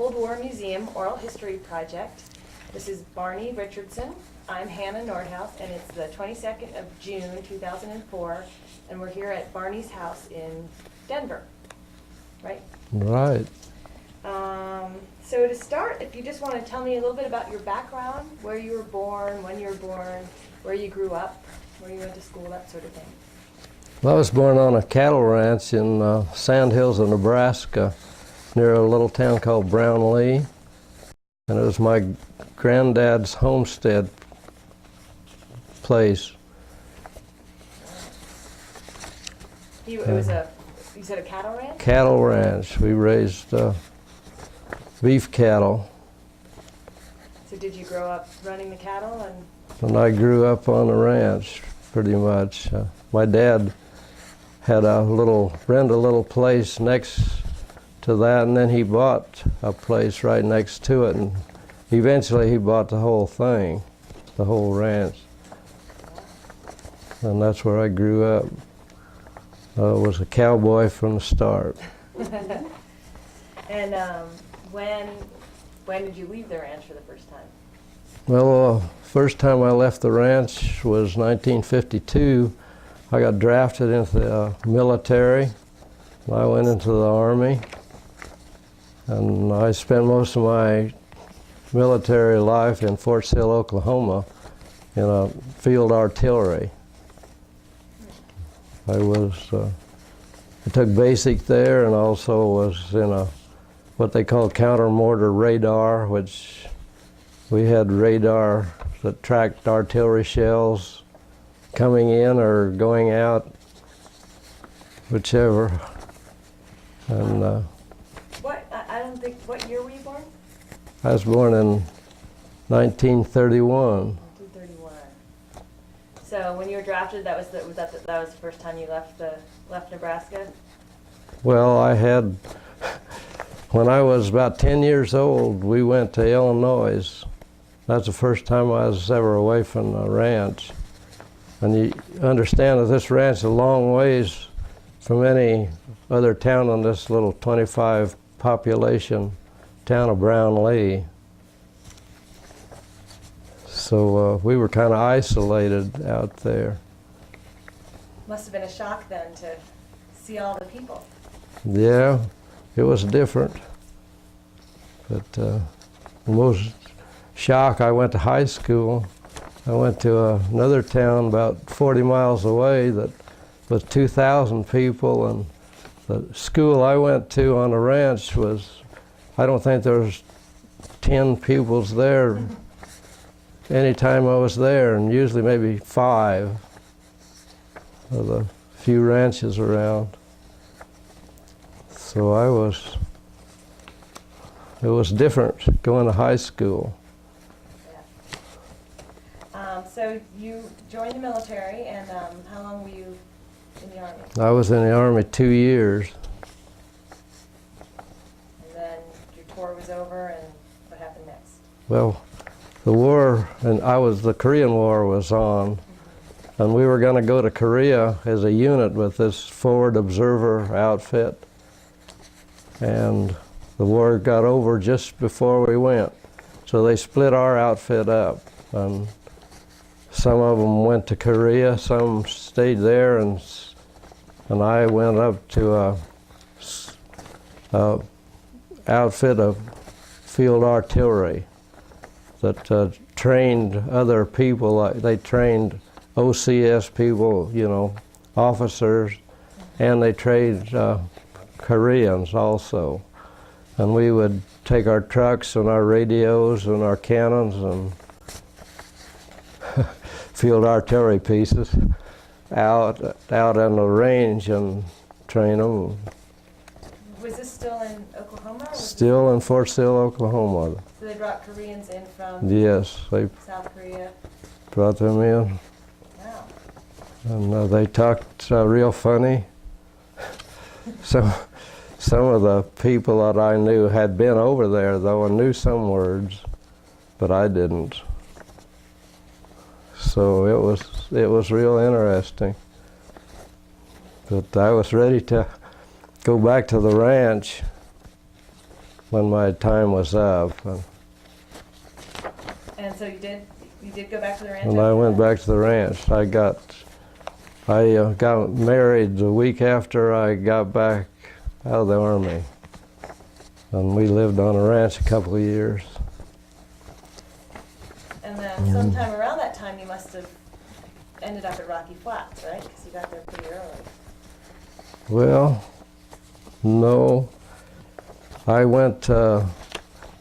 Cold War Museum Oral History Project. This is Barney Richardson. I'm Hannah Nordhaus, and it's the 22nd of June 2004, and we're here at Barney's house in Denver, right? Right. So to start, if you just want to tell me a little bit about your background, where you were born, when you were born, where you grew up, where you went to school, that sort of thing. Well, I was born on a cattle ranch in Sand Hills of Nebraska, near a little town called Brownlee, and it was my granddad's homestead place. You said a cattle ranch? Cattle ranch. We raised beef cattle. So did you grow up running the cattle? And I grew up on the ranch, pretty much. My dad had rented a little place next to that, and then he bought a place right next to it, and eventually he bought the whole thing, the whole ranch. And that's where I grew up. I was a cowboy from the start. And when did you leave the ranch for the first time? Well, first time I left the ranch was 1952. I got drafted into the military. I went into the Army, and I spent most of my military life in Fort Sill, Oklahoma, in a field artillery. I took basic there, and also was in what they call counter-mortar radar, which we had radar that tracked artillery shells coming in or going out, whichever. And what year were you born? I was born in 1931. 1931. So when you were drafted, that was the first time you left Nebraska? Well, when I was about 10 years old, we went to Illinois. That's the first time I was ever away from the ranch. And you understand that this ranch is a long ways from any other town in this little 25 population town of Brownlee. So we were kind of isolated out there. Must have been a shock then to see all the people. Yeah, it was different. But the most shock, I went to high school. I went to another town about 40 miles away that was 2,000 people, and the school I went to on the ranch I don't think there was 10 pupils there any time I was there, and usually maybe 5 of the few ranches around. So it was different going to high school. So you joined the military, and how long were you in the Army? I was in the Army 2 years. And then your tour was over, and what happened next? Well, the Korean War was on, and we were going to go to Korea as a unit with this forward observer outfit. And the war got over just before we went. So they split our outfit up, and some of them went to Korea, some stayed there, and I went up to a outfit of field artillery that trained other people. They trained OCS people, officers, and they trained Koreans also. And we would take our trucks and our radios and our cannons and field artillery pieces out on the range and train them. Was this still in Oklahoma? Still in Fort Sill, Oklahoma. So they brought Koreans in from Yes, they South Korea? brought them in. Wow. And they talked real funny. Some of the people that I knew had been over there, though, and knew some words, but I didn't. So it was real interesting. But I was ready to go back to the ranch. when my time was up. And so you did go back to the ranch? And I went back to the ranch. I got married the week after I got back out of the Army. And we lived on a ranch a couple of years. And then sometime around that time you must have ended up at Rocky Flats, right? Because you got there pretty early. Well, no. I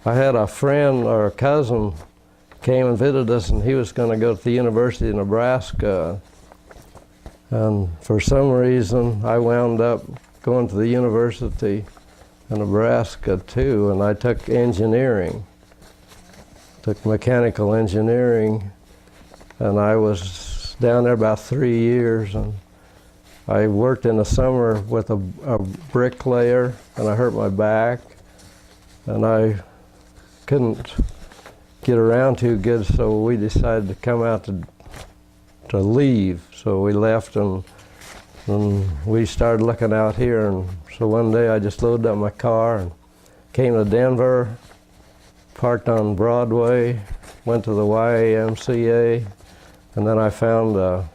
had a friend or a cousin came and visited us, and he was going to go to the University of Nebraska. And for some reason, I wound up going to the University of Nebraska too, and I took engineering. Took mechanical engineering, and I was down there about 3 years, and I worked in the summer with a bricklayer, and I hurt my back, and I couldn't get around too good, so we decided to come out to leave. So we left, and we started looking out here, and so one day I just loaded up my car and came to Denver, parked on Broadway, went to the YMCA, and then I found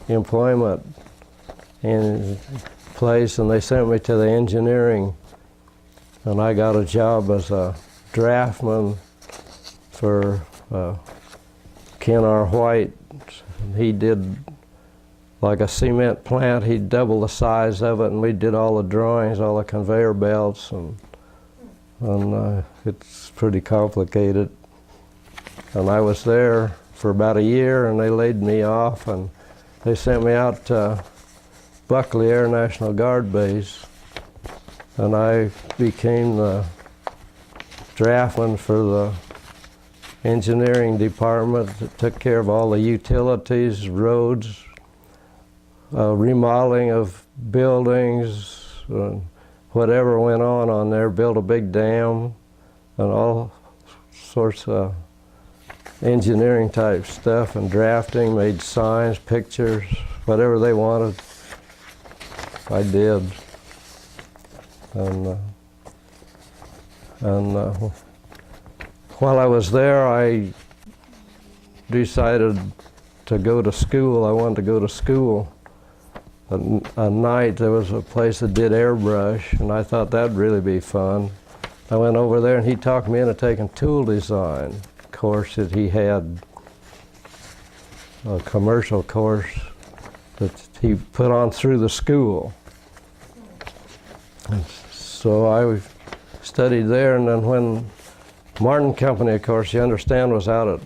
employment in place, and they sent me to the engineering, and I got a job as a draftman for Ken R. White. He did like a cement plant. He doubled the size of it, and we did all the drawings, all the conveyor belts, and it's pretty complicated. And I was there for about a year, and they laid me off, and they sent me out to Buckley Air National Guard Base, and I became the draftman for the engineering department that took care of all the utilities, roads, remodeling of buildings, whatever went on there, built a big dam, and all sorts of engineering type stuff, and drafting, made signs, pictures, whatever they wanted, I did. And while I was there, I decided to go to school. I wanted to go to school. At night, there was a place that did airbrush, and I thought that'd really be fun. I went over there, and he talked me into taking tool design course that he had, a commercial course that he put on through the school. And so I studied there, and then when Martin Company, of course, you understand, was out at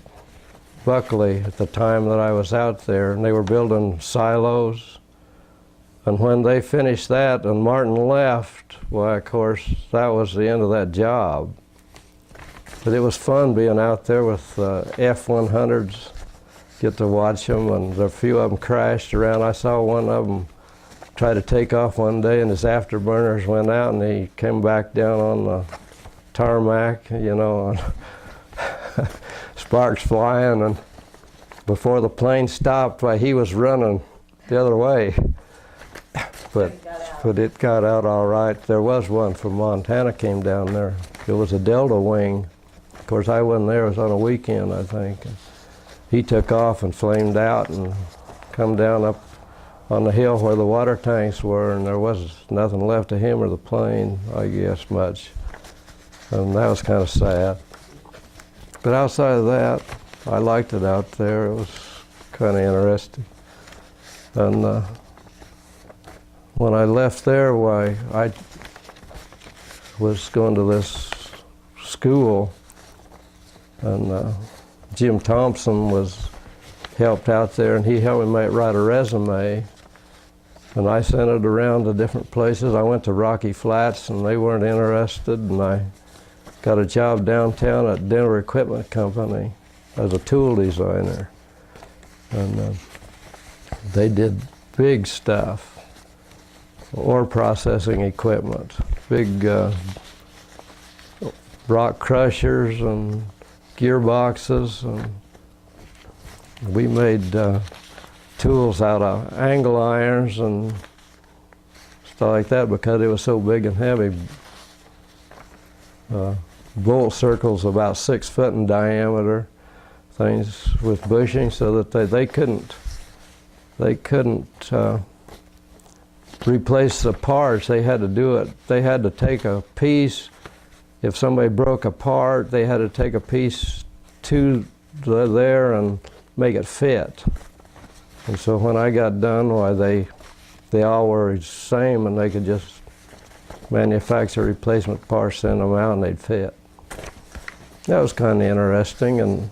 Buckley at the time that I was out there, and they were building silos. And when they finished that and Martin left, well, of course, that was the end of that job. But it was fun being out there with F-100s, get to watch them, and a few of them crashed around. I saw one of them try to take off one day, and his afterburners went out, and he came back down on the tarmac, you know, and sparks flying, and before the plane stopped, he was running the other way. But it got out all right. There was one from Montana came down there. It was a Delta wing. Of course, I wasn't there. It was on a weekend, I think. And he took off and flamed out and come down up on the hill where the water tanks were, and there was nothing left of him or the plane, I guess, much. And that was kind of sad. But outside of that, I liked it out there. It was kind of interesting. And when I left there, why, I was going to this school, and Jim Thompson helped out there, and he helped me write a resume, and I sent it around to different places. I went to Rocky Flats, and they weren't interested, and I got a job downtown at Denver Equipment Company as a tool designer, and they did big stuff. Ore processing equipment, big rock crushers and gearboxes, and we made tools out of angle irons and stuff like that because it was so big and heavy. bolt circles about 6 foot in diameter, things with bushing, so that they couldn't replace the parts. They had to do it. They had to take a piece. If somebody broke a part, they had to take a piece to there and make it fit. And so when I got done, why they all were the same, and they could just manufacture replacement parts, send them out, and they'd fit. That was kind of interesting. And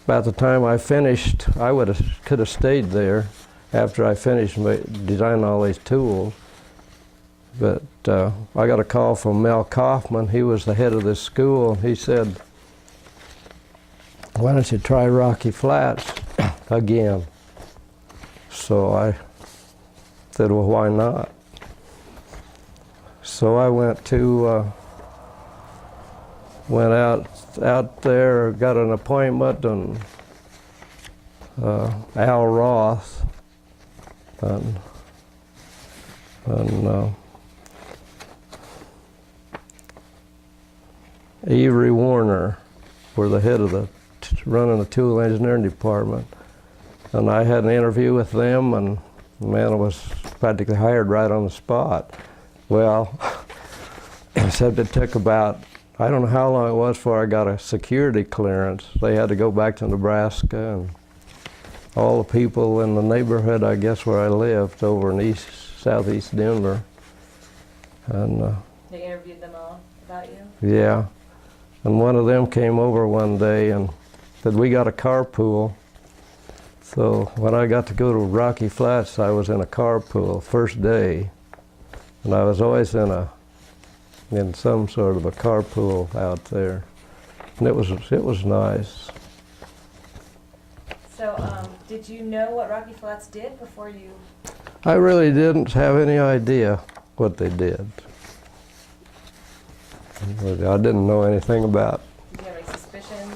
about the time I finished, I could have stayed there after I finished designing all these tools. But I got a call from Mel Kaufman. He was the head of this school. He said, "Why don't you try Rocky Flats again?" So I said, "Well, why not?" So I went out there, got an appointment, and Al Roth and Avery Warner were the head of running the tool engineering department. And I had an interview with them, and man, I was practically hired right on the spot. Well, except it took about, I don't know how long it was before I got a security clearance. They had to go back to Nebraska, and all the people in the neighborhood, I guess, where I lived over in southeast Denver. And They interviewed them all about you? yeah. And one of them came over one day and said, "We got a carpool." So when I got to go to Rocky Flats, I was in a carpool first day. And I was always in some sort of a carpool out there. And it was nice. So did you know what Rocky Flats did before you? I really didn't have any idea what they did. I didn't know anything about. Did you have any suspicions?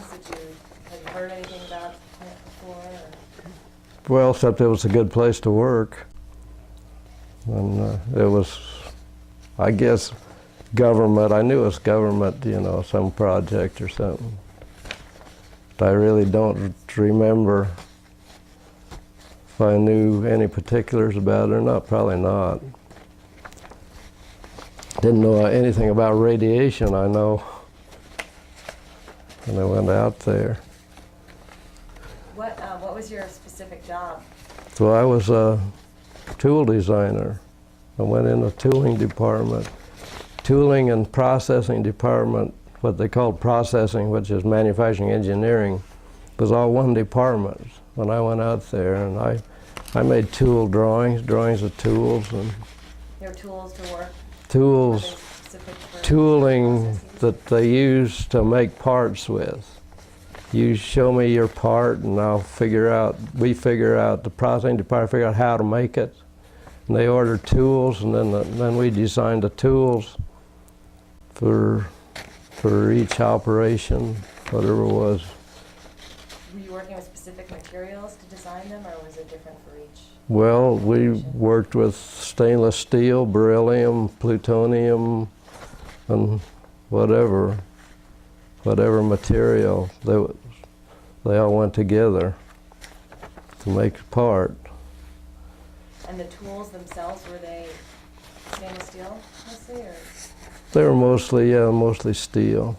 Have you heard anything about it before? Or? Well, except it was a good place to work. And it was, I guess, government. I knew it was government, some project or something. But I really don't remember if I knew any particulars about it or not. Probably not. Didn't know anything about radiation, I know, when I went out there. What was your specific job? So I was a tool designer. I went in the tooling department. Tooling and processing department, what they called processing, which is manufacturing engineering, was all one department when I went out there. And I made tool drawings of tools. And Your tools to work? Tools, tooling that they use to make parts with. You show me your part, and we figure out, the processing department figure out how to make it. And they order tools, and then we design the tools for each operation, whatever it was. Were you working with specific materials to design them, or was it different for each? Well, we worked with stainless steel, beryllium, plutonium, and whatever material. They all went together to make a part. And the tools themselves, were they stainless steel mostly, or? They were mostly steel.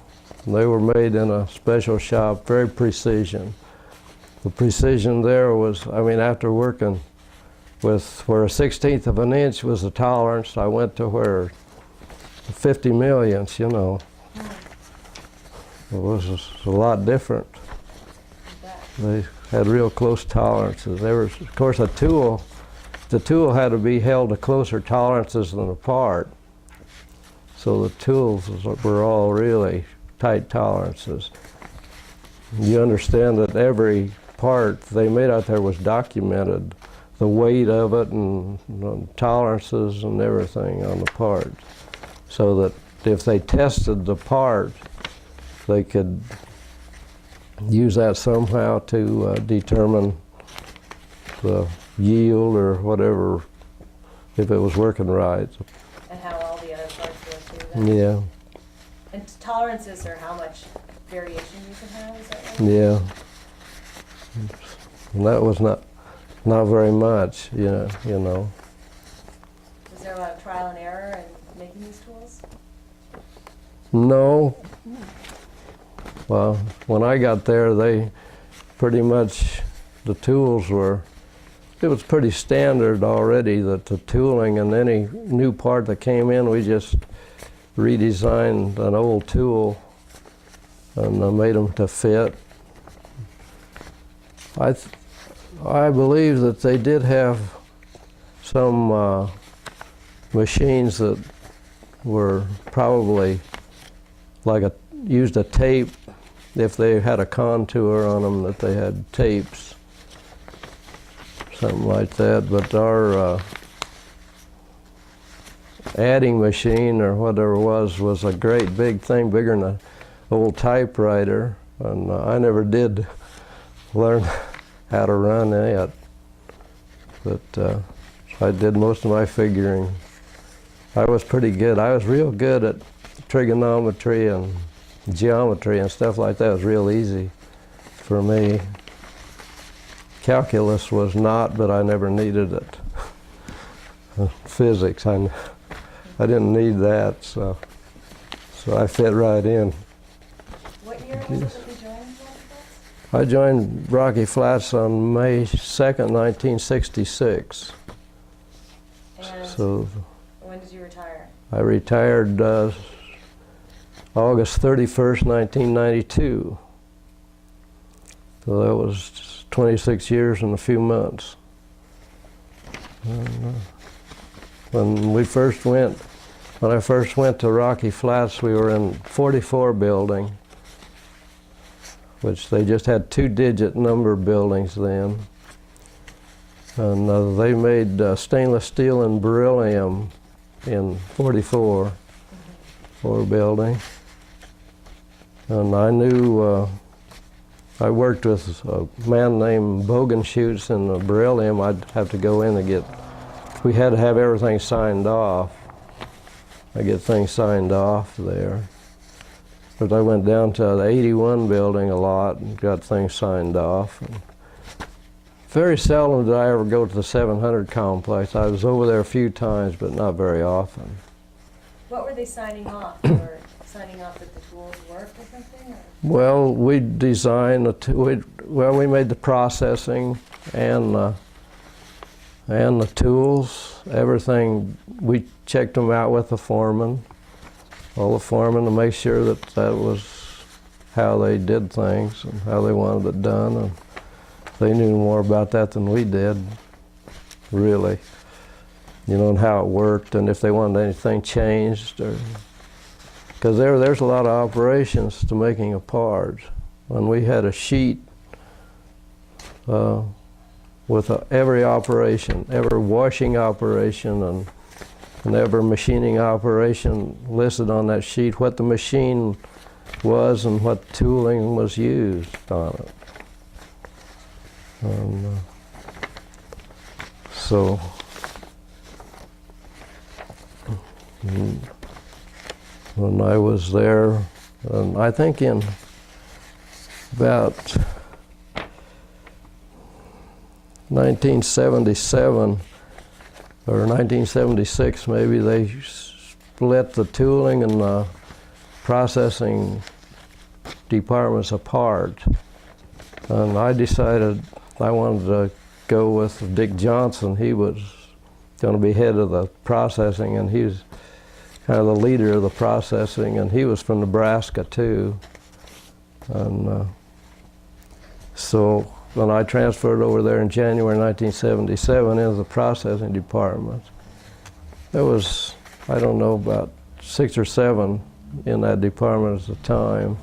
They were made in a special shop, very precision. The precision there was, after working with where a 1/16 of an inch was the tolerance, I went to where 50 millionths, It was a lot different. They had real close tolerances. Of course, the tool had to be held to closer tolerances than the part. So the tools were all really tight tolerances. You understand that every part they made out there was documented, the weight of it and tolerances and everything on the part, so that if they tested the part, they could use that somehow to determine the yield or whatever, if it was working right. And how all the other parts work too? Then? Yeah. And tolerances are how much variation you can have, is that right? Yeah. And that was not very much, you know. Was there a lot of trial and error in making these tools? No. Well, when I got there, they pretty much, the tools were, it was pretty standard already, that the tooling, and any new part that came in, we just redesigned an old tool and made them to fit. I believe that they did have some machines that were probably used a tape, if they had a contour on them, that they had tapes, something like that. But our adding machine, or whatever it was a great big thing, bigger than an old typewriter, and I never did learn how to run it, but I did most of my figuring. I was pretty good. I was real good at trigonometry and geometry and stuff like that. It was real easy for me. Calculus was not, but I never needed it. Physics, I didn't need that, so I fit right in. What year was it that you joined Rocky Flats? I joined Rocky Flats on May 2nd, 1966. And So when did you retire? I retired August 31st, 1992. So that was 26 years and a few months. And, when I first went to Rocky Flats, we were in 44 building, which they just had 2-digit number buildings then. And they made stainless steel and beryllium in 44 building. And I knew, I worked with a man named Bogenschutz in the beryllium. I'd have to go in and we had to have everything signed off. I get things signed off there. But I went down to the 81 building a lot and got things signed off. And very seldom did I ever go to the 700 complex. I was over there a few times, but not very often. What were they signing off? They were signing off that the tools worked or something? Or? Well, we designed, we made the processing and the tools, everything. We checked them out with the foreman, all the foremen, to make sure that that was how they did things and how they wanted it done. And they knew more about that than we did, really. You know, and how it worked, and if they wanted anything changed, or because there's a lot of operations to making a part. When we had a sheet with every operation, every washing operation, and every machining operation listed on that sheet, what the machine was and what tooling was used on it. And, so when I was there, and I think in about 1977 or 1976 maybe, they split the tooling and the processing departments apart. And I decided I wanted to go with Dick Johnson. He was going to be head of the processing, and he was kind of the leader of the processing, and he was from Nebraska too. And so when I transferred over there in January 1977 into the processing department, there was, I don't know, about 6 or 7 in that department at the time.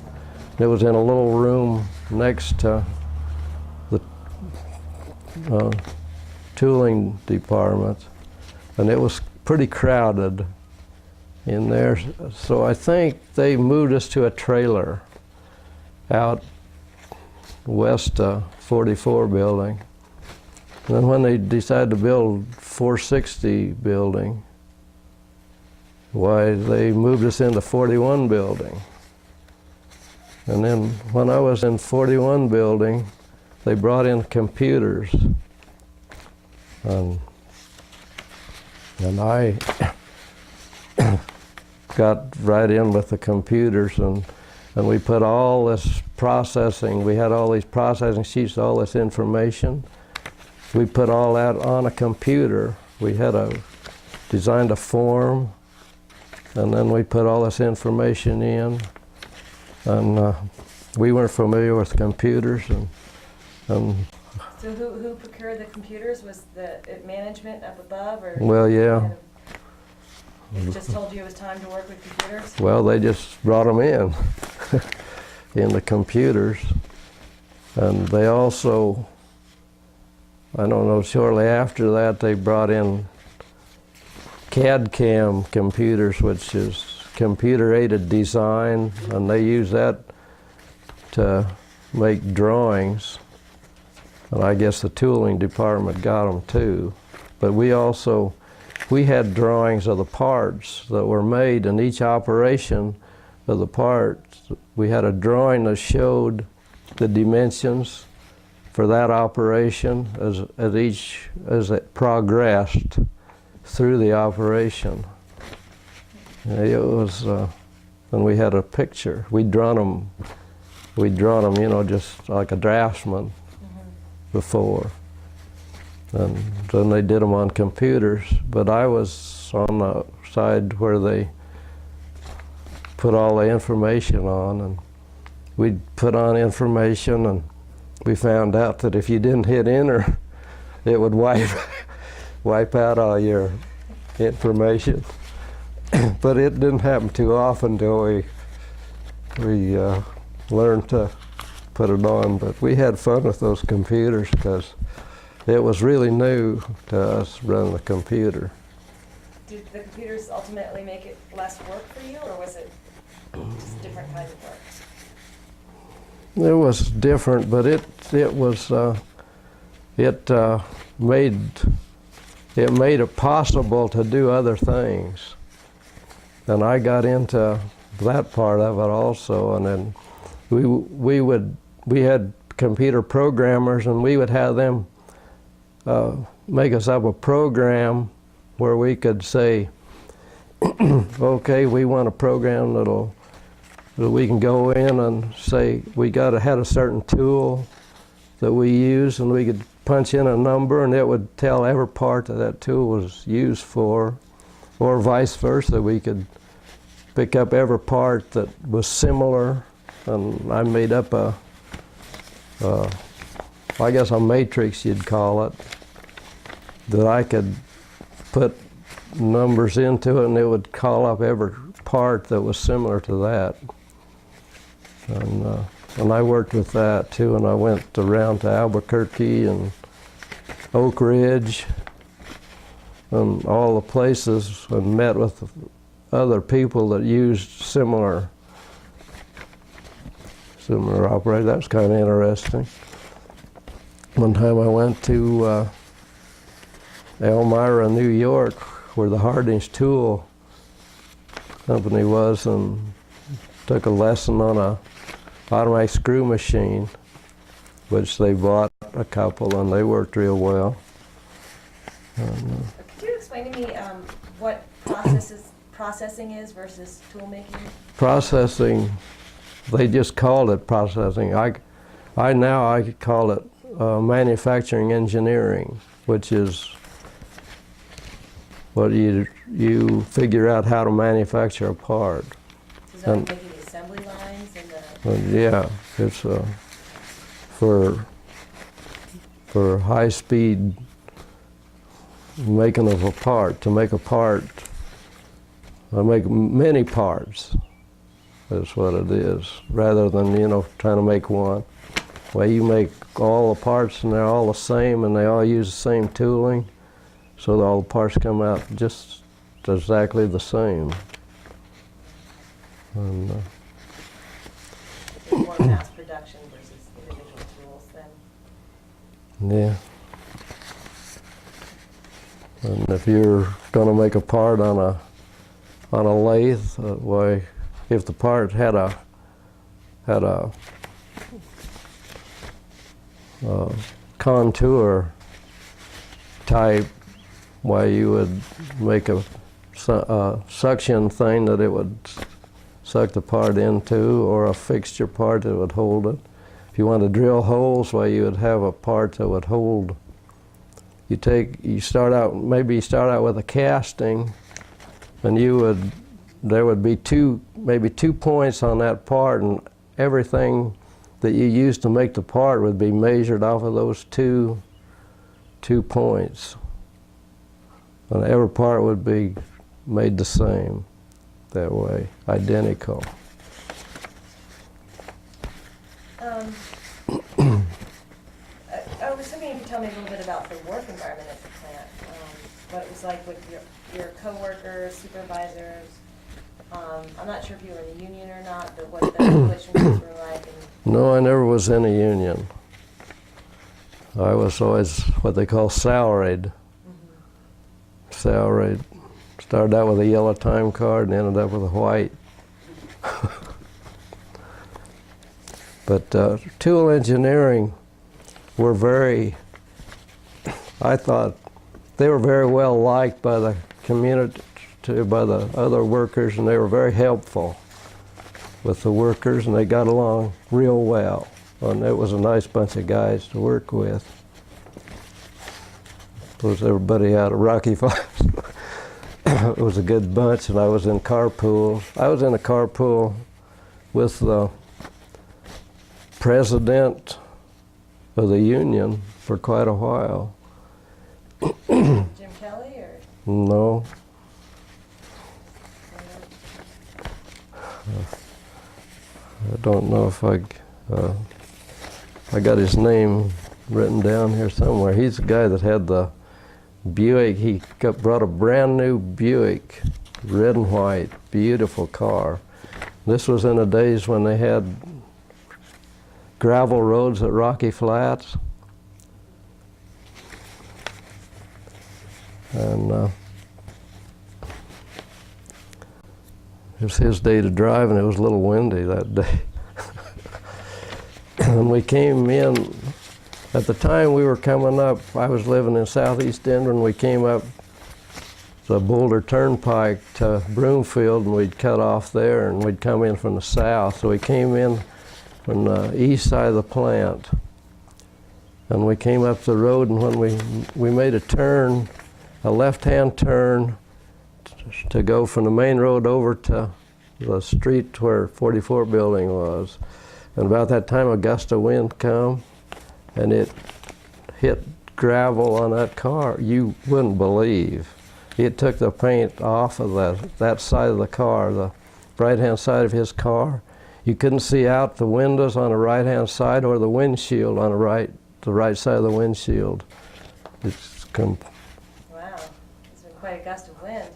It was in a little room next to the tooling department, and it was pretty crowded in there. So I think they moved us to a trailer out west 44 building. And then when they decided to build 460 building, why, they moved us into 41 building. And then when I was in 41 building, they brought in computers. And I got right in with the computers, and we put all this processing, we had all these processing sheets, all this information. We put all that on a computer. We had designed a form, and then we put all this information in. And we weren't familiar with computers. So who procured the computers? Was the management up above, or? Well, yeah. They just told you it was time to work with computers? Well, they just brought them in, in the computers. And they also, I don't know, shortly after that, they brought in CAD/CAM computers, which is computer-aided design, and they use that to make drawings. And I guess the tooling department got them too. But we had drawings of the parts that were made in each operation of the parts. We had a drawing that showed the dimensions for that operation as it progressed through the operation. It was, and we had a picture. We'd drawn them, you know, just like a draftsman before. And then they did them on computers, but I was on the side where they put all the information on, and we'd put on information, and we found out that if you didn't hit enter, it would wipe out all your information. But it didn't happen too often until we learned to put it on. But we had fun with those computers because it was really new to us running a computer. Did the computers ultimately make it less work for you, or was it just different kinds of work? It was different, but it made it possible to do other things. And I got into that part of it also. And then we had computer programmers, and we would have them make us up a program where we could say, okay, we want a program that we can go in and say we had a certain tool that we use, and we could punch in a number, and it would tell every part that tool was used for, or vice versa. We could pick up every part that was similar, and I made up I guess a matrix you'd call it, that I could put numbers into it, and it would call up every part that was similar to that. And I worked with that too, and I went around to Albuquerque and Oak Ridge and all the places, and met with other people that used similar operators. That was kind of interesting. One time I went to Elmira, New York, where the Harding's Tool Company was, and took a lesson on a automatic screw machine, which they bought a couple, and they worked real well. Could you explain to me what processing is versus tool making? Processing, they just called it processing. I call it manufacturing engineering, which is what you figure out how to manufacture a part. Is that like making the assembly lines and the? Yeah, it's for high speed making of a part. To make a part, I make many parts. That's what it is, rather than trying to make one. Well, you make all the parts, and they're all the same, and they all use the same tooling, so all the parts come out just exactly the same. And, more mass production versus individual tools then? yeah. And if you're going to make a part on a lathe, why, if the part had had a contour type where you would make a suction thing that it would suck the part into, or a fixture part that would hold it. If you want to drill holes, well, you would have a part that would hold. You start out with a casting, and there would be maybe two points on that part, and everything that you used to make the part would be measured off of those two points. And every part would be made the same that way, identical. I was hoping you could tell me a little bit about the work environment at the plant. What it was like with your coworkers, supervisors. I'm not sure if you were in a union or not, but what the relationships were like. No, I never was in a union. I was always what they call salaried. Salaried. Started out with a yellow time card and ended up with a white. But tool engineering I thought they were very well liked by the community, by the other workers, and they were very helpful with the workers, and they got along real well. And it was a nice bunch of guys to work with. Of course, everybody out of Rocky Flats. It was a good bunch, and I was in carpools. I was in a carpool with the president of the union for quite a while. Jim Kelly, or? No. I don't know if I got his name written down here somewhere. He's the guy that had the Buick. He brought a brand new Buick, red and white, beautiful car. This was in the days when they had gravel roads at Rocky Flats. And it was his day to drive, and it was a little windy that day. And we came in, at the time we were coming up, I was living in southeast Denver, and we came up the Boulder Turnpike to Broomfield, and we'd cut off there, and we'd come in from the south. So we came in from the east side of the plant, and we came up the road, and when we made a turn, a left-hand turn to go from the main road over to the street where 44 building was. And about that time, a gust of wind come, and it hit gravel on that car. You wouldn't believe. It took the paint off of that side of the car, the right-hand side of his car. You couldn't see out the windows on the right-hand side or the windshield on the right side of the windshield. Wow, it's been quite a gust of wind.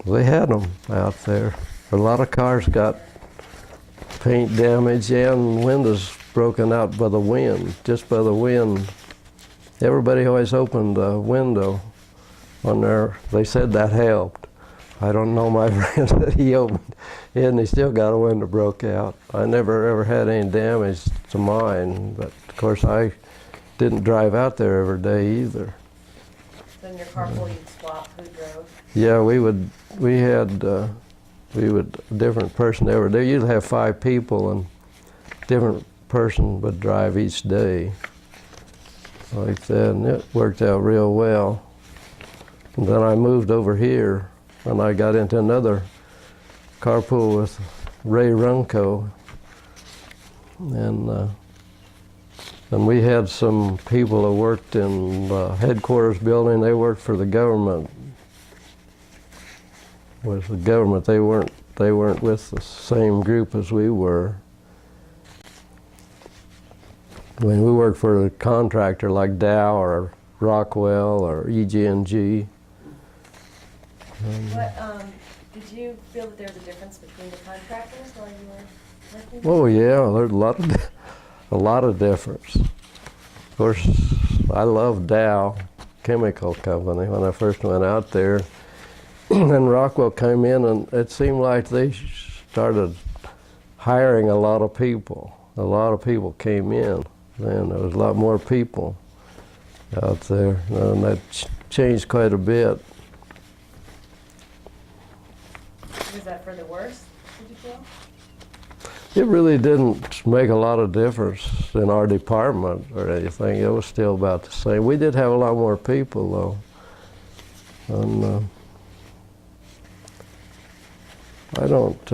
They had them out there. A lot of cars got paint damage and windows broken out by the wind, just by the wind. Everybody always opened a window on there. They said that helped. I don't know, my friend said he opened it and he still got a window broke out. I never ever had any damage to mine, but of course I didn't drive out there every day either. So in your carpool you'd swap who drove? Yeah, we would a different person every day. You'd have 5 people, and different person would drive each day like that, and it worked out real well. And then I moved over here, and I got into another carpool with Ray Runco, and we had some people who worked in the headquarters building. They worked for the government. With the government, they weren't with the same group as we were. When we worked for a contractor like Dow or Rockwell or EG&G. Did you feel that there was a difference between the contractors while you were working? Oh yeah, there's a lot of difference. Of course, I loved Dow Chemical Company when I first went out there. And Rockwell came in, and it seemed like they started hiring a lot of people. A lot of people came in. Then there was a lot more people out there, and that changed quite a bit. Was that for the worse, did you feel? It really didn't make a lot of difference in our department or anything. It was still about the same. We did have a lot more people, though. And I don't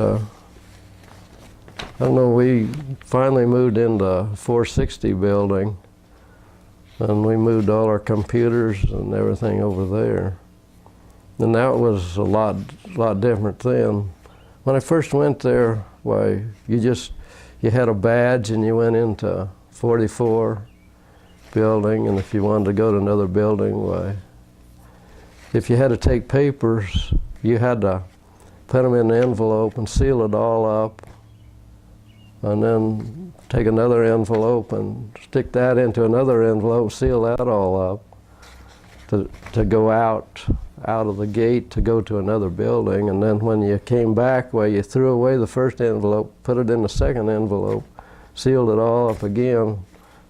know, we finally moved into 460 building, and we moved all our computers and everything over there. And that was a lot different then. When I first went there, why, you had a badge and you went into 44 building, and if you wanted to go to another building, why, if you had to take papers, you had to put them in an envelope and seal it all up, and then take another envelope and stick that into another envelope, seal that all up, to go out of the gate to go to another building. And then when you came back, well, you threw away the first envelope, put it in the second envelope, sealed it all up again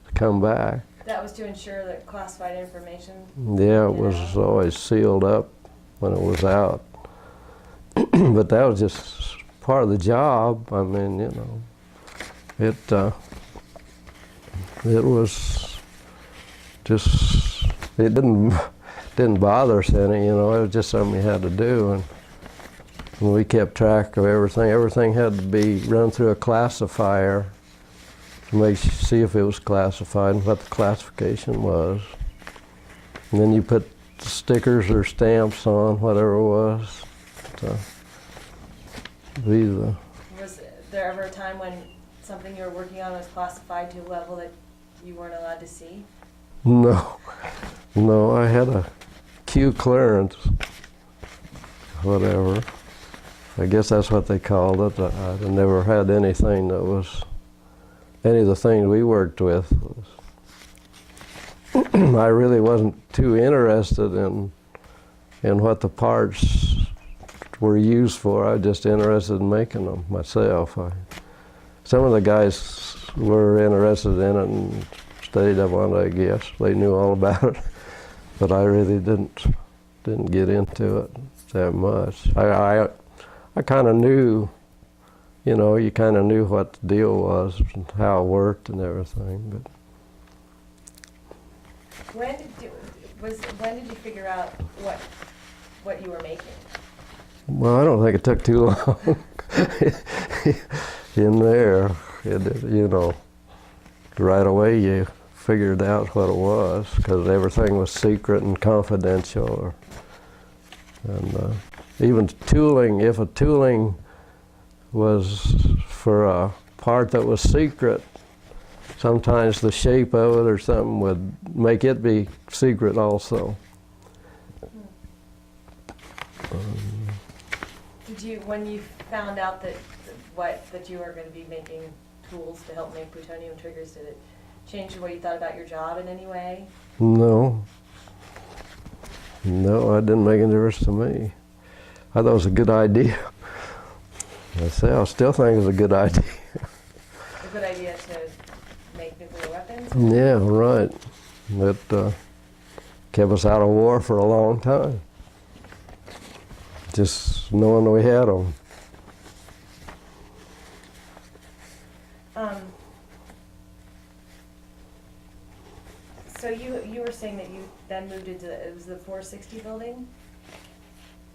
to come back. That was to ensure that classified information? Yeah, it was always sealed up when it was out. But that was just part of the job. I mean, you know, it was just, it didn't bother us any, you know. It was just something we had to do, and we kept track of everything. Everything had to be run through a classifier to see if it was classified and what the classification was. And then you put stickers or stamps on, whatever it was, to be the... Was there ever a time when something you were working on was classified to a level that you weren't allowed to see? No, I had a Q clearance, whatever. I guess that's what they called it. I never had anything that was, any of the things we worked with. I really wasn't too interested in what the parts were used for. I was just interested in making them myself. Some of the guys were interested in it and studied up on it, I guess. They knew all about it, but I really didn't get into it that much. I kind of knew, you know, you kind of knew what the deal was and how it worked and everything. But when did you figure out what you were making? well, I don't think it took too long. In there, you know, right away you figured out what it was, because everything was secret and confidential. And even tooling, if a tooling was for a part that was secret, sometimes the shape of it or something would make it be secret also. Did you, when you found out that you were going to be making tools to help make plutonium triggers, did it change the way you thought about your job in any way? No, it didn't make any difference to me. I thought it was a good idea. I still think it was a good idea. A good idea to make nuclear weapons? Yeah, right. It kept us out of war for a long time. Just knowing we had them. So you were saying that you then moved into, it was the 460 building?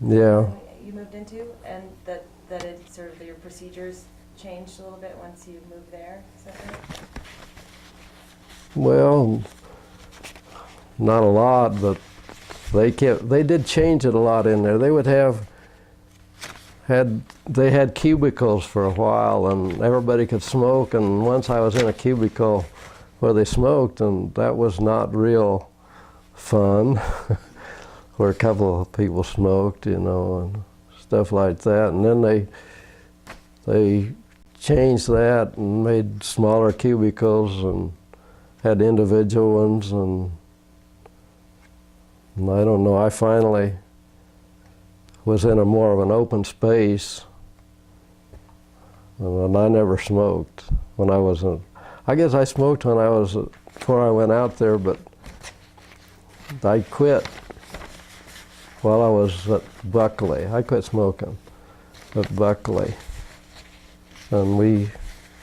Yeah. You moved into, and that it sort of, your procedures changed a little bit once you moved there, is that right? Well, not a lot, but they did change it a lot in there. They would they had cubicles for a while, and everybody could smoke, and once I was in a cubicle where they smoked, and that was not real fun, where a couple of people smoked, you know, and stuff like that. And then they changed that and made smaller cubicles and had individual ones, and I don't know, I finally was in a more of an open space And I never smoked when I wasn't. I guess I smoked when I was before I went out there, but I quit while I was at Buckley. I quit smoking at Buckley, and we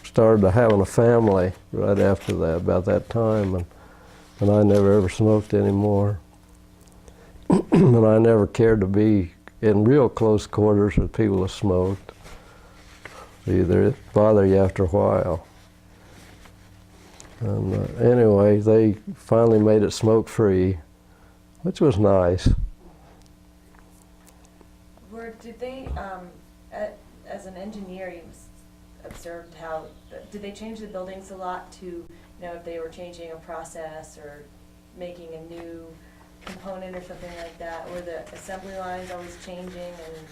started having a family right after that, about that time, and I never ever smoked anymore. And I never cared to be in real close quarters with people that smoked. Either it bothered you after a while. And anyway, they finally made it smoke-free, which was nice. Did they, as an engineer, you observed how, did they change the buildings a lot to, you know, if they were changing a process or making a new component or something like that? Were the assembly lines always changing, and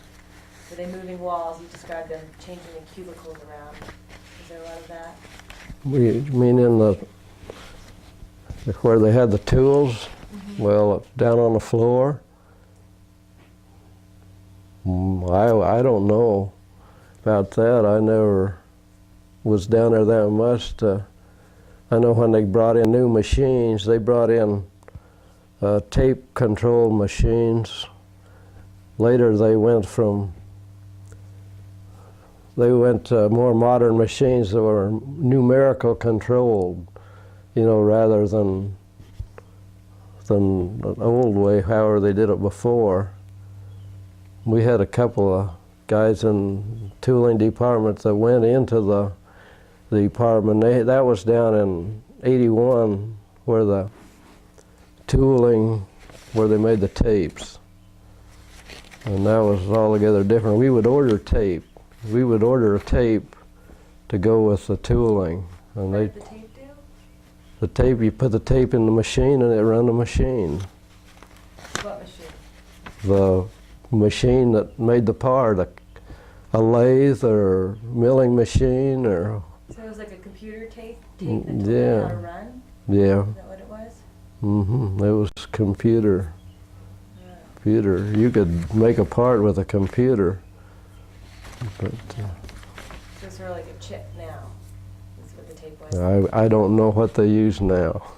were they moving walls? You described them changing the cubicles around. Is there a lot of that? You mean in the, where they had the tools? Mm-hmm. Well, down on the floor? I don't know about that. I never was down there that much. I know when they brought in new machines, they brought in tape-controlled machines. Later they went to more modern machines that were numerical controlled, you know, rather than the old way, however they did it before. We had a couple of guys in tooling department that went into the department. That was down in 81, where the tooling, where they made the tapes. And that was altogether different. We would order tape. We would order a tape to go with the tooling. And what did the tape do? The tape, you put the tape in the machine and it ran the machine. What machine? The machine that made the part, a lathe or milling machine or... So it was like a computer tape that told you how to run? Yeah. Is that what it was? Mm-hmm. It was computer. Yeah. Computer. You could make a part with a computer. But So it's sort of like a chip now, is what the tape was. I don't know what they use now.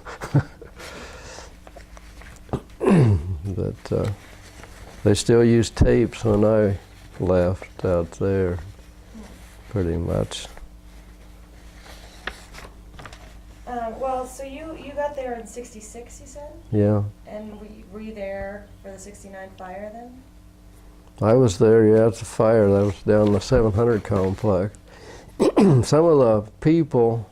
But they still use tapes when I left out there, pretty much. Well, so you got there in '66, you said? Yeah. And were you there for the '69 fire then? I was there, yeah, at the fire. That was down the 700 complex. Some of the people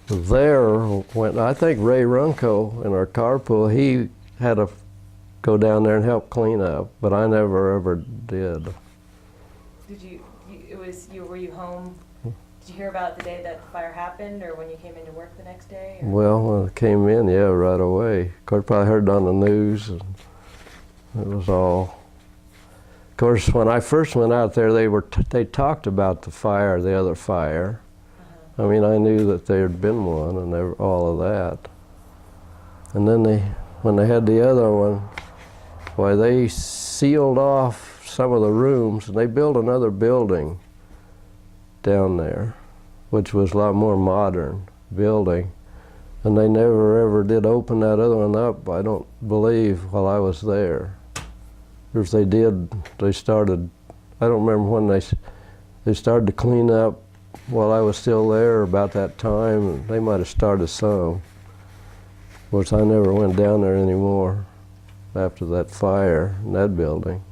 there went, I think Ray Runco in our carpool, he had to go down there and help clean up, but I never ever did. Were you home? Did you hear about the day that the fire happened, or when you came into work the next day? Or? Well, when I came in, yeah, right away. Of course, probably heard it on the news, and it was all. Of course, when I first went out there, they talked about the fire, the other fire. I mean, I knew that there had been one, and all of that. And then when they had the other one, why, they sealed off some of the rooms, and they built another building down there, which was a lot more modern building. And they never ever did open that other one up, I don't believe, while I was there. If they did, they started, I don't remember when they started to clean up while I was still there, about that time, and they might have started some. Of course, I never went down there anymore after that fire in that building.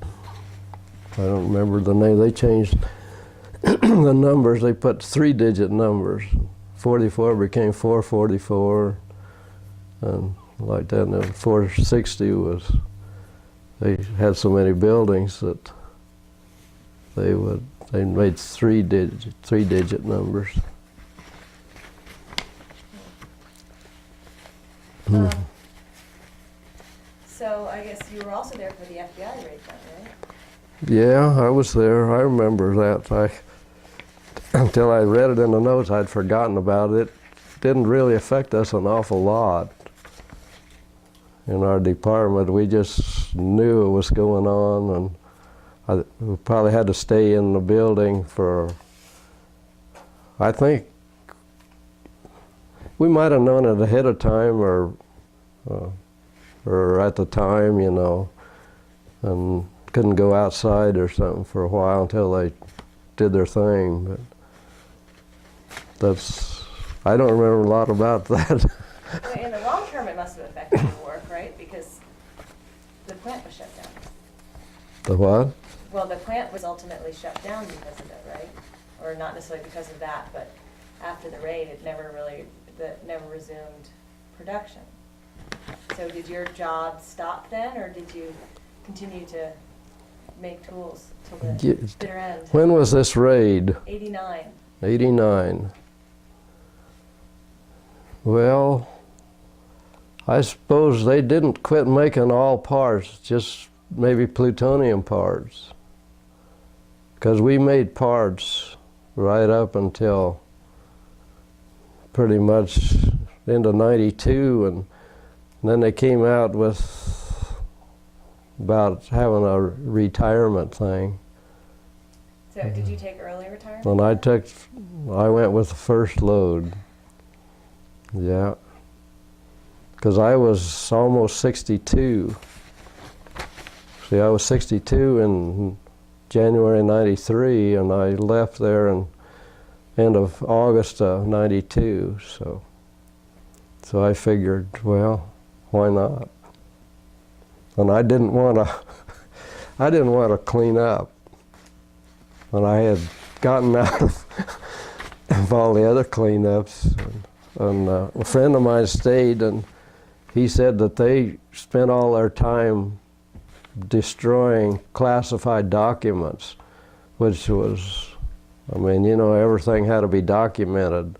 I don't remember the name. They changed the numbers. They put 3-digit numbers. 44 became 444, and like that. And then 460 was, they had so many buildings that they made 3-digit numbers. So I guess you were also there for the FBI raid then, right? Yeah, I was there. I remember that. Until I read it in the notes, I'd forgotten about it. It didn't really affect us an awful lot in our department. We just knew it was going on, and we probably had to stay in the building for, I think, we might have known it ahead of time or at the time, you know, and couldn't go outside or something for a while until they did their thing. But I don't remember a lot about that. Well, in the long term, it must have affected your work, right? Because the plant was shut down. The what? Well, the plant was ultimately shut down because of it, right? Or not necessarily because of that, but after the raid, it never resumed production. So did your job stop then, or did you continue to make tools till the bitter end? When was this raid? 89. 89. Well, I suppose they didn't quit making all parts, just maybe plutonium parts. Because we made parts right up until pretty much into 92, and then they came out with about having a retirement thing. So did you take early retirement? And I went with the first load. Yeah. Because I was almost 62. See, I was 62 in January 93, and I left there in end of August of 92, so I figured, well, why not? And I didn't want to clean up. And I had gotten out of all the other cleanups, and a friend of mine stayed, and he said that they spent all their time destroying classified documents, which was, I mean, you know, everything had to be documented,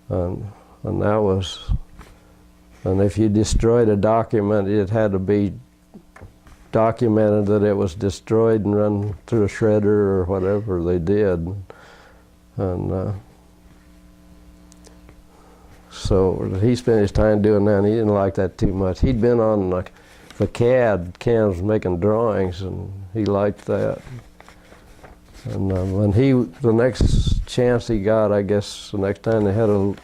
and that was, and if you destroyed a document, it had to be documented that it was destroyed and run through a shredder or whatever they did, and so he spent his time doing that, and he didn't like that too much. He'd been on the CAD cans making drawings, and he liked that. And when the next chance he got, I guess the next time they had a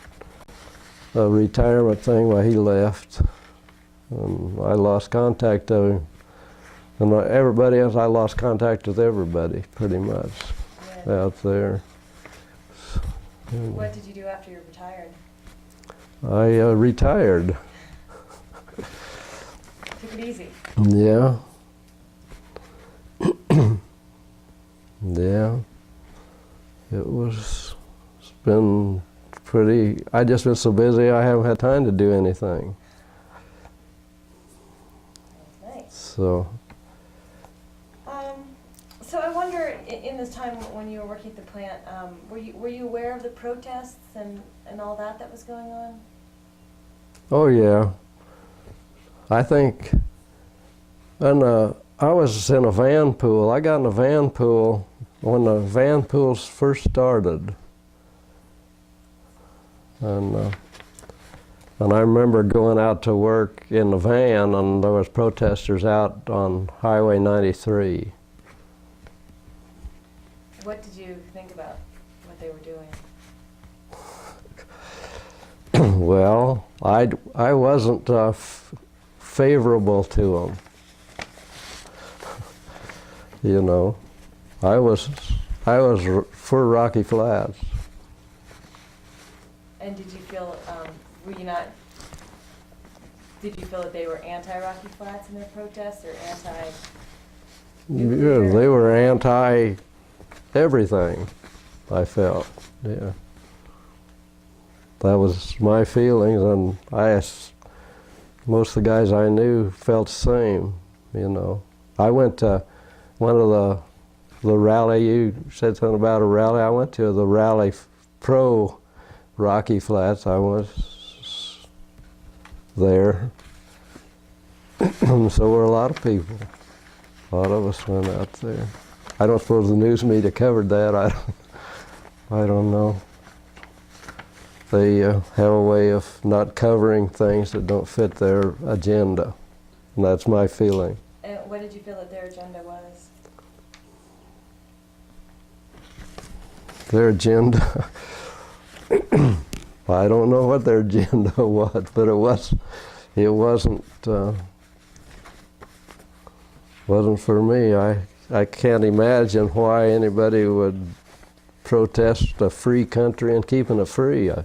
retirement thing, well, he left. And I lost contact of him. And everybody else, I lost contact with everybody, pretty much, out there. What did you do after you retired? I retired. Took it easy. Yeah. Yeah. It's been pretty, I just been so busy I haven't had time to do anything. That's nice. So I wonder, in this time when you were working at the plant, were you aware of the protests and all that was going on? oh yeah. I think, and I was in a van pool. I got in a van pool when the van pools first started. And I remember going out to work in the van, and there was protesters out on Highway 93. What did you think about what they were doing? Well, I wasn't favorable to them. You know, I was for Rocky Flats. And did you feel, did you feel that they were anti-Rocky Flats in their protests, or anti-nuclear? Yeah, they were anti-everything, I felt, yeah. That was my feelings, and most of the guys I knew felt the same, you know. I went to one of the rally, you said something about a rally, I went to the rally pro Rocky Flats. I was there. So were a lot of people. A lot of us went out there. I don't suppose the news media covered that. I don't know. They have a way of not covering things that don't fit their agenda, and that's my feeling. And what did you feel that their agenda was? Their agenda. I don't know what their agenda was, but it wasn't for me. I can't imagine why anybody would protest a free country and keeping it free. I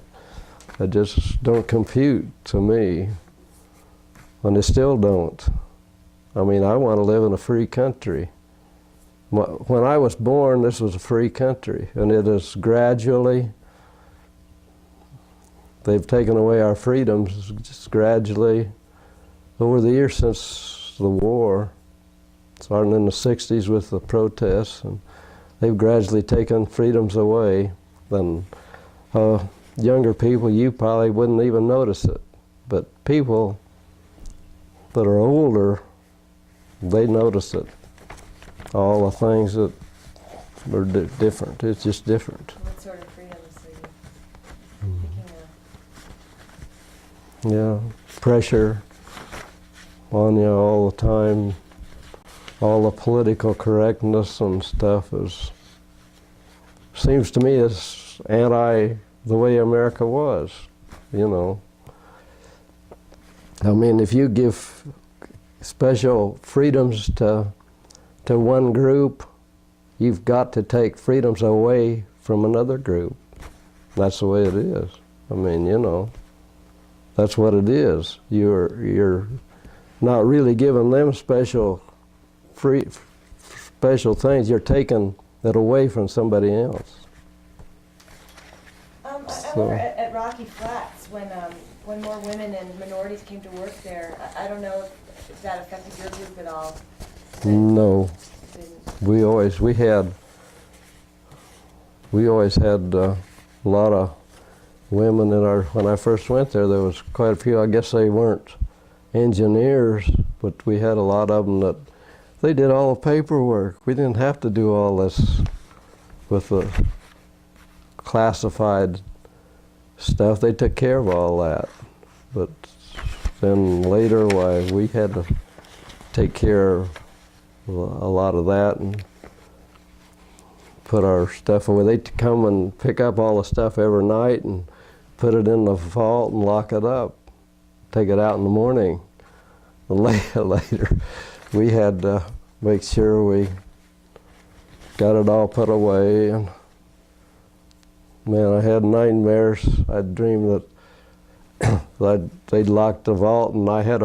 just don't compute to me, and they still don't. I mean, I want to live in a free country. When I was born, this was a free country, and it is gradually, they've taken away our freedoms just gradually over the years since the war, starting in the 60s with the protests, and they've gradually taken freedoms away. Then younger people, you probably wouldn't even notice it, but people that are older, they notice it. All the things that are different. It's just different. What sort of freedoms are you thinking of? Yeah, pressure on you all the time. All the political correctness and stuff seems to me is anti the way America was, you know. I mean, if you give special freedoms to one group, you've got to take freedoms away from another group. That's the way it is. I mean, you know, that's what it is. You're not really giving them special things. You're taking it away from somebody else. I wonder at Rocky Flats when more women and minorities came to work there. I don't know if that affected your group at all. No, we always had a lot of women in our. When I first went there, there was quite a few. I guess they weren't engineers, but we had a lot of them that they did all the paperwork. We didn't have to do all this with the classified stuff. They took care of all that, but then later, why we had to take care of a lot of that and put our stuff away. They'd come and pick up all the stuff every night and put it in the vault and lock it up. Take it out in the morning. And later, we had to make sure we got it all put away. And man, I had nightmares. I'd dream that they'd locked the vault and I had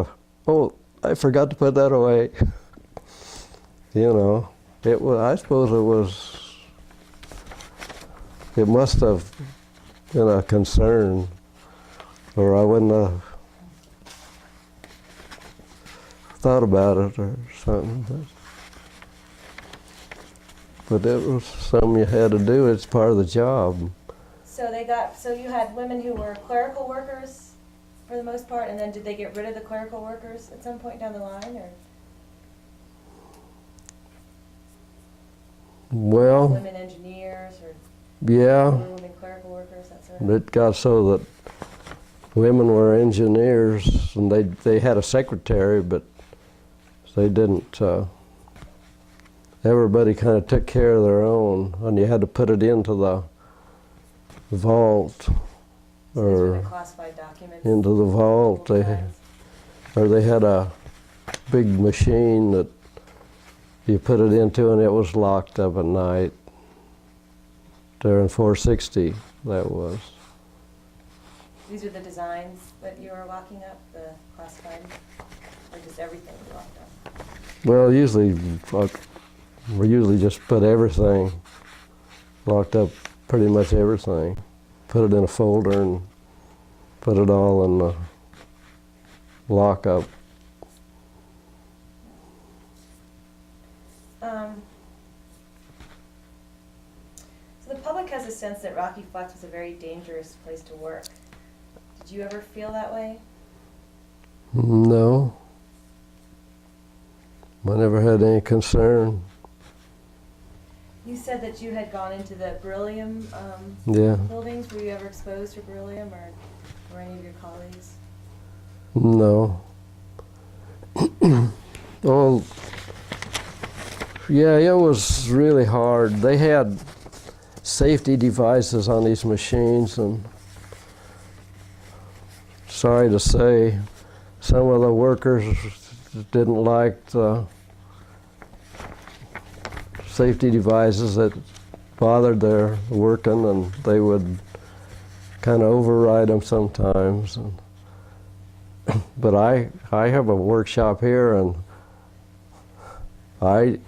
I forgot to put that away. You know, I suppose it must have been a concern, or I wouldn't have thought about it or something. But it was something you had to do. It's part of the job. So you had women who were clerical workers for the most part, and then did they get rid of the clerical workers at some point down the line, or? Well, women engineers, or yeah, women clerical workers, that sort of thing? It got so that women were engineers, and they had a secretary, but they didn't. Everybody kind of took care of their own, and you had to put it into the vault, or classified documents into the vault. They had a big machine that you put it into, and it was locked up at night. During 460, that was. These are the designs that you were locking up, the classified, or just everything locked up? Well, we usually just put everything, locked up pretty much everything. Put it in a folder and put it all in the lockup. So the public has a sense that Rocky Flats was a very dangerous place to work. Did you ever feel that way? No. I never had any concern. You said that you had gone into the beryllium Yeah. buildings. Were you ever exposed to beryllium, or any of your colleagues? No. Well, yeah, it was really hard. They had safety devices on these machines, and sorry to say, some of the workers didn't like the safety devices that bothered their working, and they would kind of override them sometimes. But I have a workshop here, and I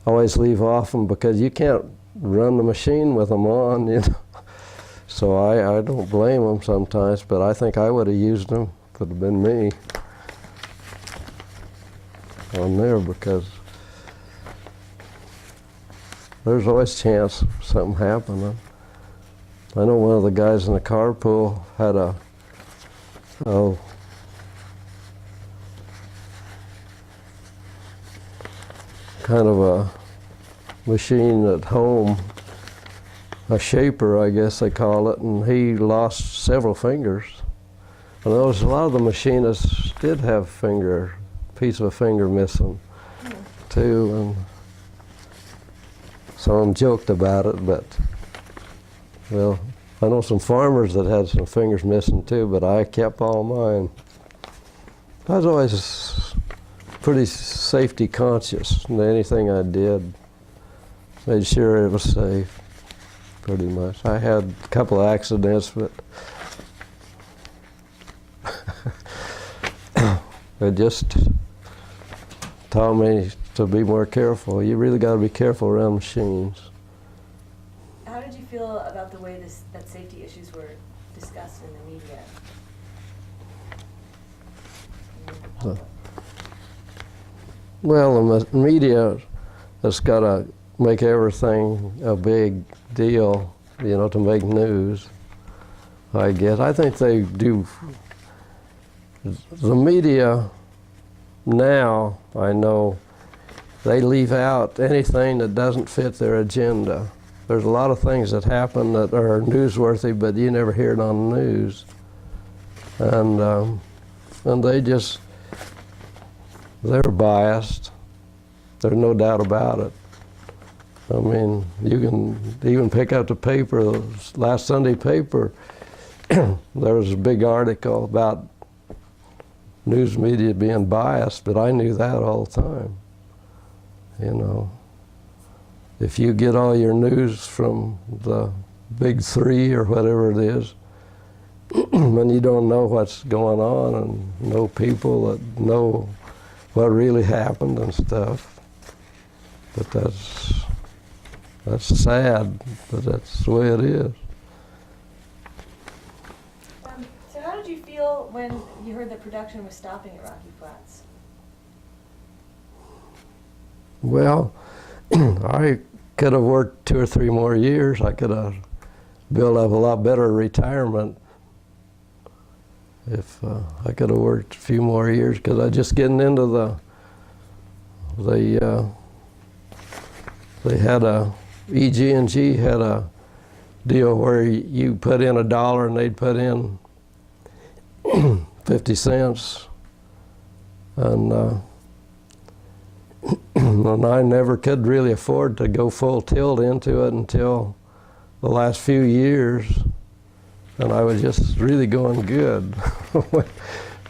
always leave off them because you can't run the machine with them on, you know. So I don't blame them sometimes, but I think I would have used them if it had been me on there, because there's always a chance of something happening. I know one of the guys in the carpool had a kind of a machine at home, a shaper, I guess they call it, and he lost several fingers. And there was a lot of the machinists did have piece of a finger missing too, and some of them joked about it, but well, I know some farmers that had some fingers missing too, but I kept all mine. I was always pretty safety conscious in anything I did. Made sure it was safe, pretty much. I had a couple of accidents, but it just taught me to be more careful. You really got to be careful around machines. How did you feel about the way that safety issues were discussed in the media? Well, the media has got to make everything a big deal, you know, to make news, I guess. I think they do. The media now, I know, they leave out anything that doesn't fit their agenda. There's a lot of things that happen that are newsworthy, but you never hear it on the news. And they're biased. There's no doubt about it. I mean, you can even pick up the paper, the last Sunday paper, there was a big article about news media being biased, but I knew that all the time. You know, if you get all your news from the big three or whatever it is, when you don't know what's going on and know people that know what really happened and stuff, but that's sad, but that's the way it is. So how did you feel when you heard that production was stopping at Rocky Flats? Well, I could have worked 2 or 3 more years. I could have built up a lot better retirement if I could have worked a few more years, because I was just getting into they had EG&G had a deal where you put in $1 and they'd put in 50 cents. And and I never could really afford to go full tilt into it until the last few years. And I was just really going good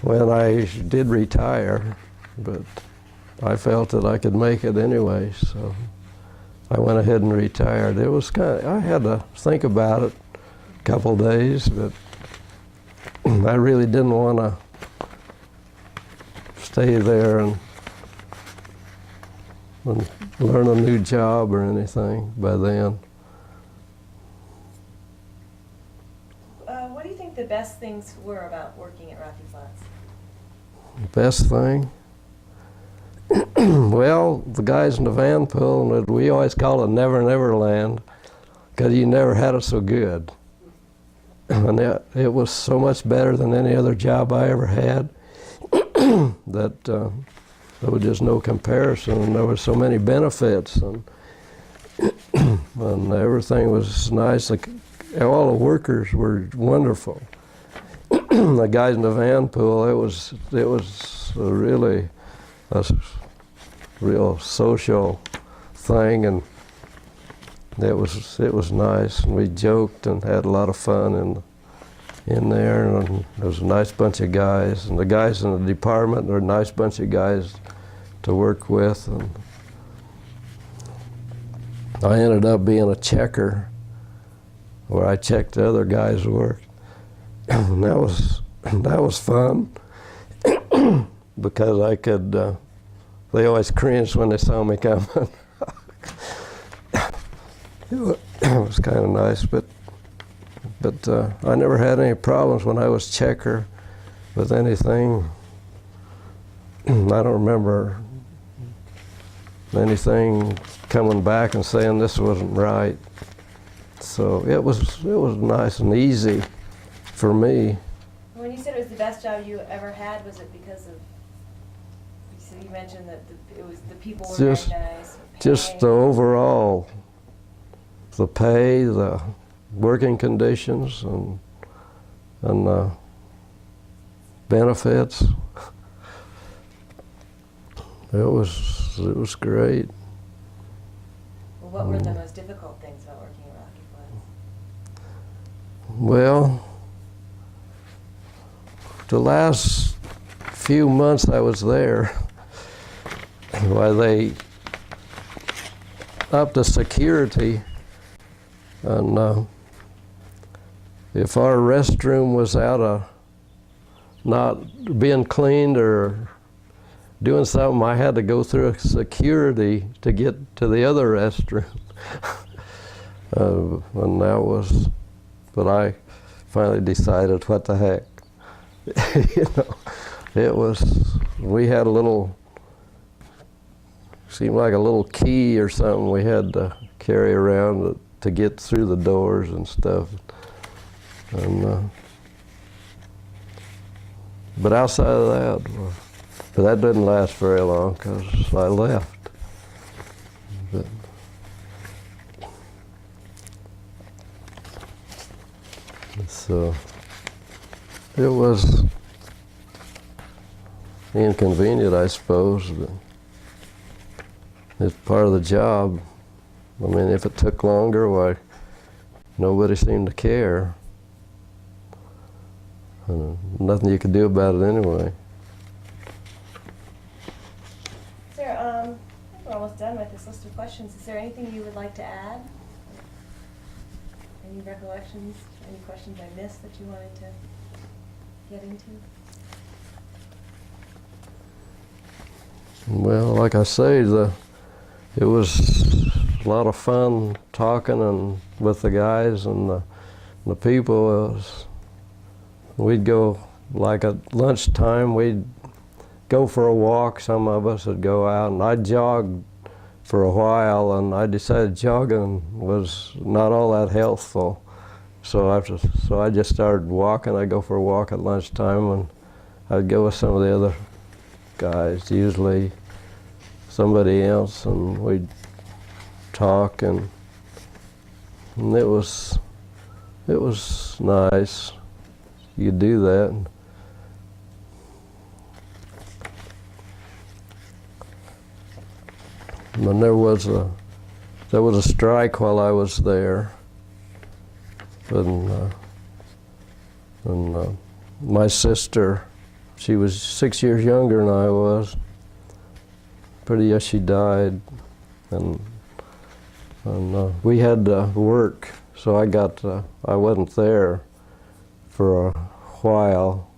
when I did retire. But I felt that I could make it anyway, so I went ahead and retired. It was I had to think about it a couple of days, but I really didn't want to stay there and learn a new job or anything by then. What do you think the best things were about working at Rocky Flats? Best thing? Well, the guys in the van pool, we always call it Never Never Land, because you never had it so good. And it was so much better than any other job I ever had that there was just no comparison. And there were so many benefits, and everything was nice. All the workers were wonderful. The guys in the van pool, it was really a real social thing, and it was nice, and we joked and had a lot of fun in there, and there was a nice bunch of guys, and the guys in the department are a nice bunch of guys to work with, and I ended up being a checker where I checked the other guys' work. And that was fun because I could, they always cringed when they saw me coming. It was kind of nice, but I never had any problems when I was checker with anything. I don't remember anything coming back and saying this wasn't right. So it was nice and easy for me. When you said it was the best job you ever had, was it because of, you mentioned that it was the people were very nice? Just the overall, the pay, the working conditions, and the benefits. It was great. Well, what were the most difficult things about working at Rocky Flats? Well, the last few months I was there, why they upped the security, and if our restroom was out of not being cleaned or doing something, I had to go through security to get to the other restroom. And that was, but I finally decided, what the heck. You know, it was, we had a little, seemed like a little key or something we had to carry around to get through the doors and stuff. And but outside of that, but that didn't last very long because I left. But so it was inconvenient, I suppose, but it's part of the job. I mean, if it took longer, why, nobody seemed to care. Nothing you could do about it anyway. Sarah, I think we're almost done with this list of questions. Is there anything you would like to add? Any recollections, any questions I missed that you wanted to get into? Well, like I say, it was a lot of fun talking and with the guys and the people. We'd go, like at lunchtime, we'd go for a walk. Some of us would go out, and I'd jog for a while, and I decided jogging was not all that healthful. So I just started walking. I'd go for a walk at lunchtime, and I'd go with some of the other guys, usually somebody else, and we'd talk, and it was nice. You could do that. And there was a strike while I was there, and my sister, she was 6 years younger than I was. Pretty young, she died, and we had to work, so I wasn't there for a while.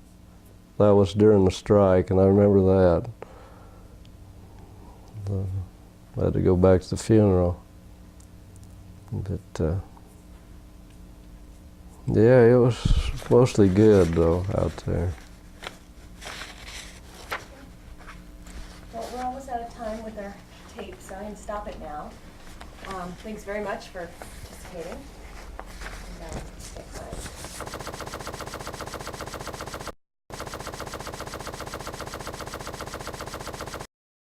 That was during the strike, and I remember that. I had to go back to the funeral. But yeah, it was mostly good though out there. Well, we're almost out of time with our tape, so I'm going to stop it now. Thanks very much for participating. And,